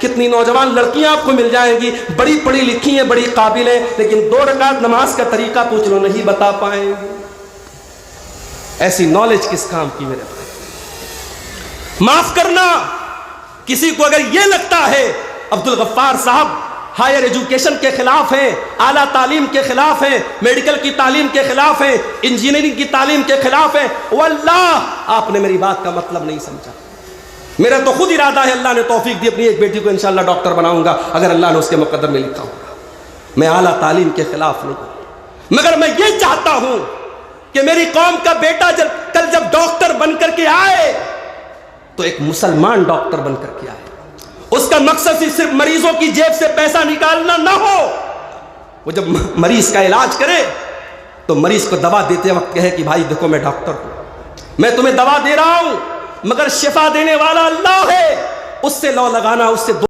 کتنی نوجوان لڑکیاں آپ کو مل جائیں گی، بڑی پڑھی لکھی ہیں، بڑی قابل ہیں، لیکن 2 رکعت نماز کا طریقہ پوچھ لو نہیں بتا پائیں گے۔ ایسی نالج کس کام کی میرے بھائی؟ معاف کرنا، کسی کو اگر یہ لگتا ہے عبدالغفار صاحب ہائر ایجوکیشن کے خلاف ہیں، اعلیٰ تعلیم کے خلاف ہیں، میڈیکل کی تعلیم کے خلاف ہیں، انجینئرنگ کی تعلیم کے خلاف ہیں، واللہ آپ نے میری بات کا مطلب نہیں سمجھا۔ میرا تو خود ارادہ ہے، اللہ نے توفیق دی، اپنی ایک بیٹی کو انشاءاللہ ڈاکٹر بناؤں گا اگر اللہ نے اس کے مقدر میں لکھا ہوگا۔ میں اعلیٰ تعلیم کے خلاف نہیں ہوں، مگر میں یہ چاہتا ہوں کہ میری قوم کا بیٹا کل جب ڈاکٹر بن کر کے آئے تو ایک مسلمان ڈاکٹر بن کر کے آئے، اس کا مقصد صرف مریضوں کی جیب سے پیسہ نکالنا نہ ہو، وہ جب مریض کا علاج کرے تو مریض کو دوا دیتے وقت کہے کہ بھائی دیکھو میں ڈاکٹر ہوں، میں تمہیں دوا دے رہا ہوں مگر شفا دینے والا اللہ ہے، اس سے لو لگانا، اس سے